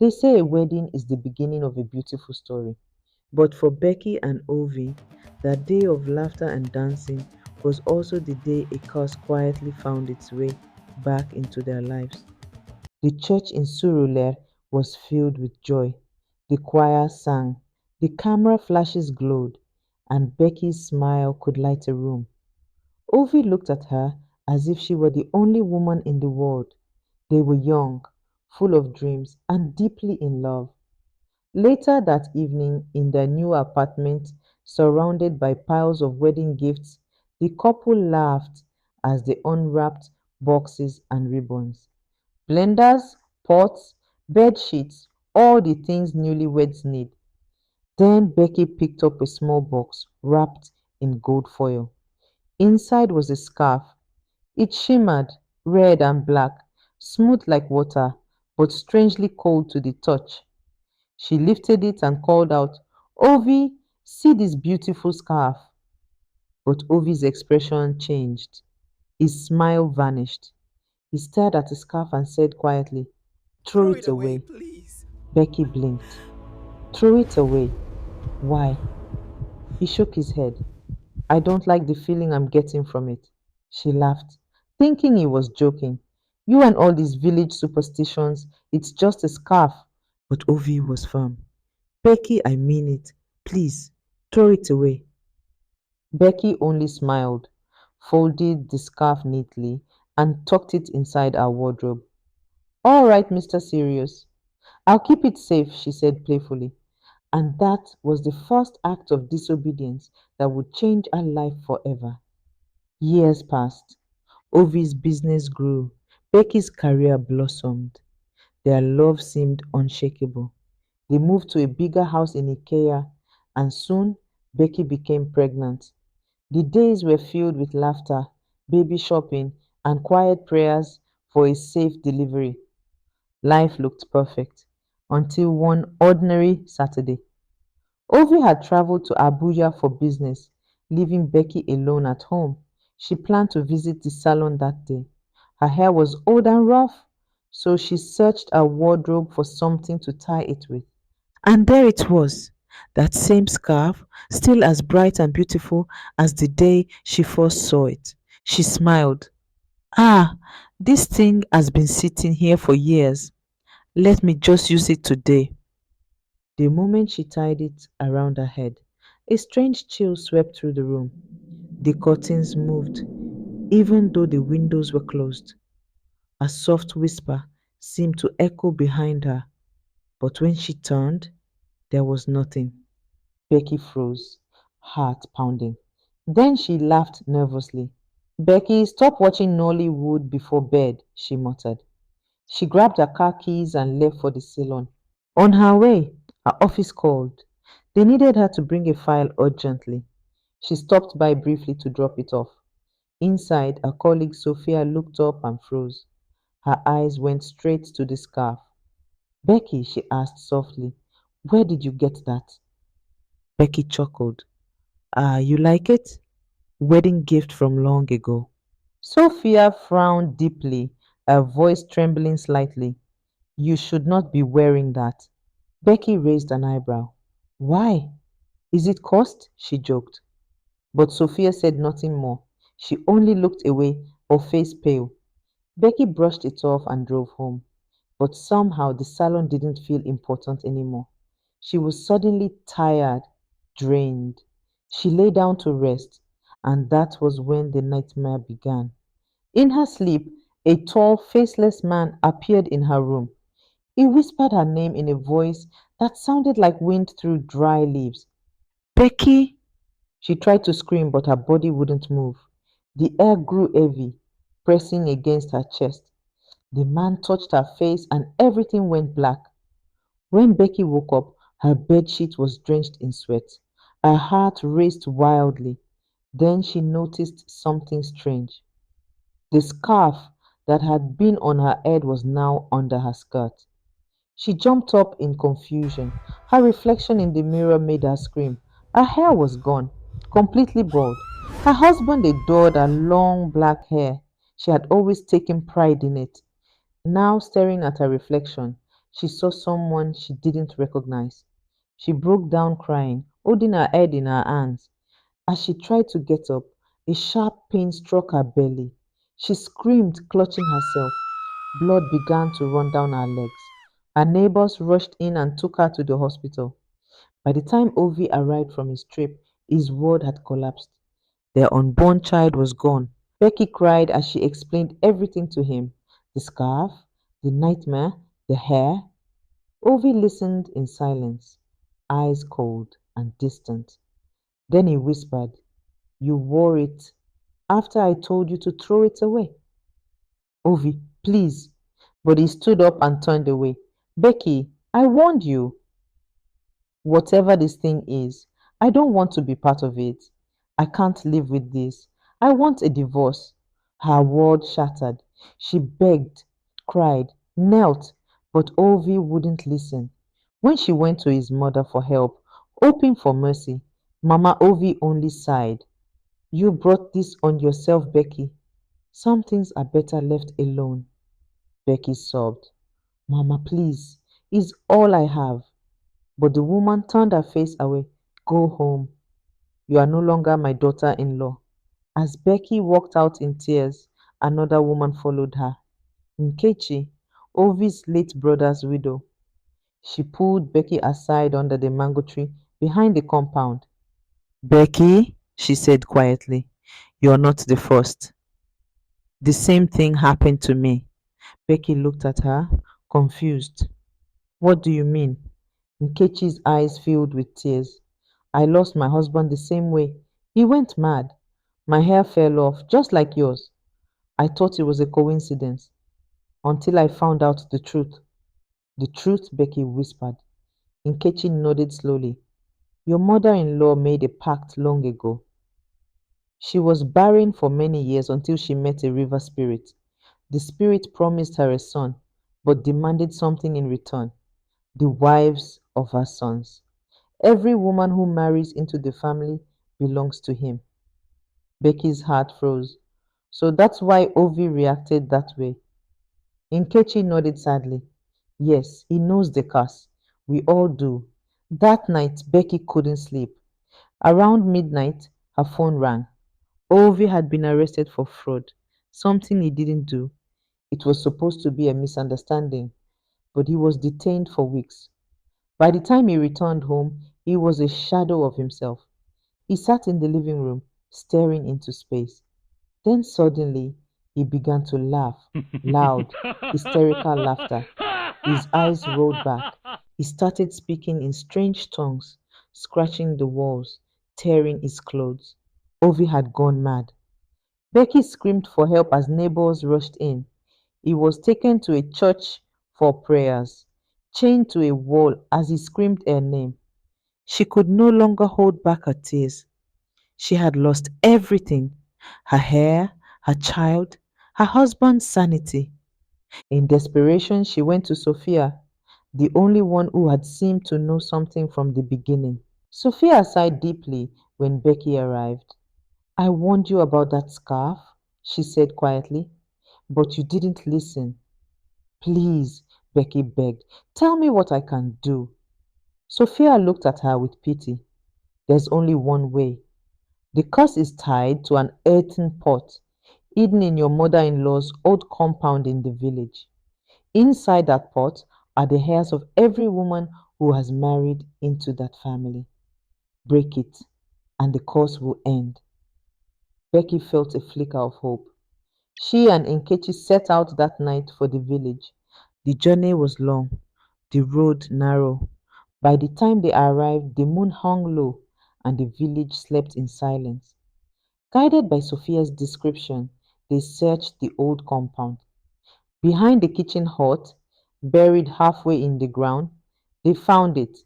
They say a wedding is the beginning of a beautiful story. But for Becky and Ovi, that day of laughter and dancing was also the day a curse quietly found its way back into their lives. The church in Surulere was filled with joy. The choir sang, the camera flashes glowed, and Becky's smile could light a room. Ovi looked at her as if she were the only woman in the world. They were young, full of dreams, and deeply in love. Later that evening, in their new apartment, surrounded by piles of wedding gifts, the couple laughed as they unwrapped boxes and ribbons. Blenders, pots, bed sheets, all the things newlyweds need. Then Becky picked up a small box wrapped in gold foil. Inside was a scarf. It shimmered, red and black, smooth like water, but strangely cold to the touch. She lifted it and called out, Ovi, see this beautiful scarf. But Ovi's expression changed. His smile vanished. He stared at the scarf and said quietly, Throw Throw it it away, away. please. Becky blinked. Throw it away. Why? He shook his head. I don't like the feeling I'm getting from it. She laughed, thinking he was joking. You and all these village superstitions, it's just a scarf. But Ovi was firm. Becky, I mean it. Please, throw it away. Becky only smiled, folded the scarf neatly, and tucked it inside her wardrobe. All right, Mr. Serious. I'll keep it safe, she said playfully. And that was the first act of disobedience that would change her life forever. Years passed. Ovi's business grew. Becky's career blossomed. Their love seemed unshakable. They moved to a bigger house in Ikea, and soon Becky became pregnant. The days were filled with laughter, baby shopping, and quiet prayers for a safe delivery. Life looked perfect until one ordinary Saturday. Ovi had traveled to Abuja for business, leaving Becky alone at home. She planned to visit the salon that day. Her hair was old and rough, so she searched her wardrobe for something to tie it with. And there it was, that same scarf, still as bright and beautiful as the day she first saw it. She smiled. Ah, this thing has been sitting here for years. Let me just use it today. The moment she tied it around her head, a strange chill swept through the room. The curtains moved, even though the windows were closed. A soft whisper seemed to echo behind her, but when she turned, there was nothing. Becky froze, heart pounding. Then she laughed nervously. Becky, stop watching Nollywood before bed, she muttered. She grabbed her car keys and left for the salon. On her way, her office called. They needed her to bring a file urgently. She stopped by briefly to drop it off. Inside, her colleague Sophia looked up and froze. Her eyes went straight to the scarf. Becky, she asked softly, where did you get that? Becky chuckled. Ah, you like it? Wedding gift from long ago. Sophia frowned deeply, her voice trembling slightly. You should not be wearing that. Becky raised an eyebrow. Why? Is it cost? She joked. But Sophia said nothing more. She only looked away, her face pale. Becky brushed it off and drove home. But somehow the salon didn't feel important anymore. She was suddenly tired, drained. She lay down to rest, and that was when the nightmare began. In her sleep, a tall, faceless man appeared in her room. He whispered her name in a voice that sounded like wind through dry leaves. Becky! She tried to scream, but her body wouldn't move. The air grew heavy, pressing against her chest. The man touched her face, and everything went black. When Becky woke up, her bedsheet was drenched in sweat. Her heart raced wildly. Then she noticed something strange. The scarf that had been on her head was now under her skirt. She jumped up in confusion. Her reflection in the mirror made her scream. Her hair was gone, completely bald. Her husband adored her long black hair. She had always taken pride in it. Now, staring at her reflection, she saw someone she didn't recognize. She broke down crying, holding her head in her hands. As she tried to get up, a sharp pain struck her belly. She screamed, clutching herself. Blood began to run down her legs. Her neighbors rushed in and took her to the hospital. By the time Ovi arrived from his trip, his world had collapsed. Their unborn child was gone. Becky cried as she explained everything to him: the scarf, the nightmare, the hair. Ovi listened in silence, eyes cold and distant. Then he whispered, "You wore it after I told you to throw it away." "Ovi, please." But he stood up and turned away. "Becky, I warned you. Whatever this thing is, I don't want to be part of it. I can't live with this. I want a divorce." Her world shattered. She begged, cried, knelt, but Ovi wouldn't listen. When she went to his mother for help, hoping for mercy, Mama Ovi only sighed. "You brought this on yourself, Becky. Some things are better left alone." Becky sobbed. "Mama, please, it's all I have." But the woman turned her face away. "Go home. You are no longer my daughter in law." As Becky walked out in tears, another woman followed her. Nkechi, Ovi's late brother's widow. She pulled Becky aside under the mango tree behind the compound. "Becky," she said quietly, "you're not the first. The same thing happened to me." Becky looked at her, confused. "What do you mean?" Nkechi's eyes filled with tears. "I lost my husband the same way. He went mad. My hair fell off, just like yours. I thought it was a coincidence until I found out the truth." "The truth?" Becky whispered. Nkechi nodded slowly. "Your mother in law made a pact long ago. She was barren for many years until she met a river spirit. The spirit promised her a son, but demanded something in return: the wives of her sons. Every woman who marries into the family belongs to him." Becky's heart froze. "So that's why Ovi reacted that way." Nkechi nodded sadly. "Yes, he knows the curse. We all do." That night, Becky couldn't sleep. Around midnight, her phone rang. Ovi had been arrested for fraud, something he didn't do. It was supposed to be a misunderstanding, but he was detained for weeks. By the time he returned home, he was a shadow of himself. He sat in the living room, staring into space. Then suddenly, he began to laugh, loud, hysterical laughter. His eyes rolled back. He started speaking in strange tongues, scratching the walls, tearing his clothes. Ovi had gone mad. Becky screamed for help as neighbors rushed in. He was taken to a church for prayers, chained to a wall as he screamed her name. She could no longer hold back her tears. She had lost everything: her hair, her child, her husband's sanity. In desperation, she went to Sophia, the only one who had seemed to know something from the beginning. Sophia sighed deeply when Becky arrived. "I warned you about that scarf," she said quietly, "but you didn't listen." "Please," Becky begged, "tell me what I can do." Sophia looked at her with pity. "There's only one way. The curse is tied to an earthen pot hidden in your mother in law's old compound in the village. Inside that pot are the hairs of every woman who has married into that family. Break it, and the curse will end." Becky felt a flicker of hope. She and Nkechi set out that night for the village. The journey was long, the road narrow. By the time they arrived, the moon hung low, and the village slept in silence. Guided by Sophia's description, they searched the old compound. Behind the kitchen hut, buried halfway in the ground, they found it: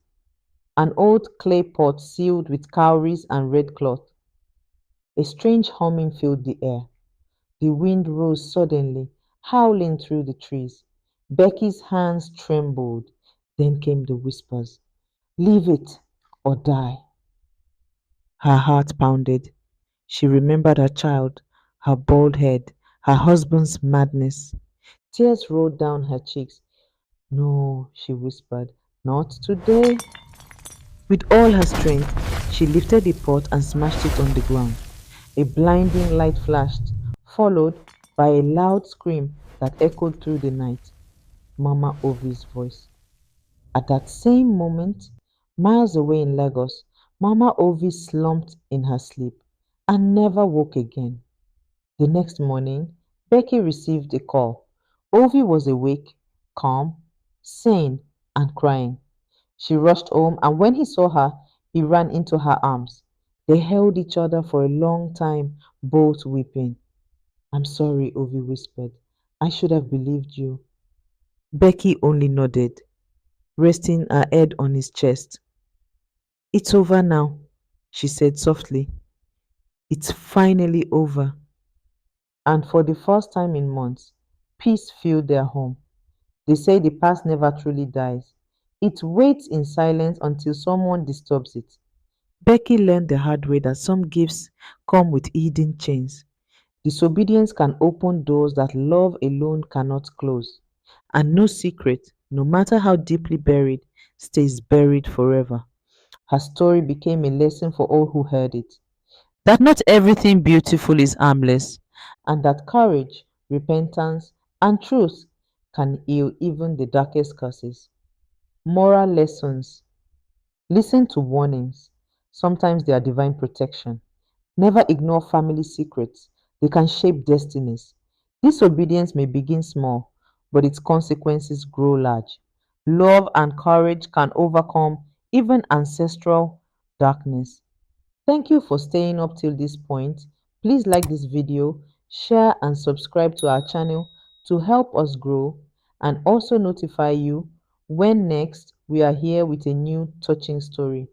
an old clay pot sealed with cowries and red cloth. A strange humming filled the air. The wind rose suddenly, howling through the trees. Becky's hands trembled. Then came the whispers: "Leave it or die." Her heart pounded. She remembered her child, her bald head, her husband's madness. Tears rolled down her cheeks. No, she whispered, not today. With all her strength, she lifted the pot and smashed it on the ground. A blinding light flashed, followed by a loud scream that echoed through the night. Mama Ovi's voice. At that same moment, miles away in Lagos, Mama Ovi slumped in her sleep and never woke again. The next morning, Becky received a call. Ovi was awake, calm, sane, and crying. She rushed home, and when he saw her, he ran into her arms. They held each other for a long time, both weeping. I'm sorry, Ovi whispered. I should have believed you. Becky only nodded, resting her head on his chest. It's over now, she said softly. It's finally over. And for the first time in months, peace filled their home. They say the past never truly dies. It waits in silence until someone disturbs it. Becky learned the hard way that some gifts come with hidden chains. Disobedience can open doors that love alone cannot close. And no secret, no matter how deeply buried, stays buried forever. Her story became a lesson for all who heard it. That not everything beautiful is harmless, and that courage, repentance, and truth can heal even the darkest curses. Moral lessons. Listen to warnings. Sometimes they are divine protection. Never ignore family secrets. They can shape destinies. Disobedience may begin small, but its consequences grow large. Love and courage can overcome even ancestral darkness. Thank you for staying up till this point. Please like this video, share and subscribe to our channel to help us grow and also notify you when next we are here with a new touching story.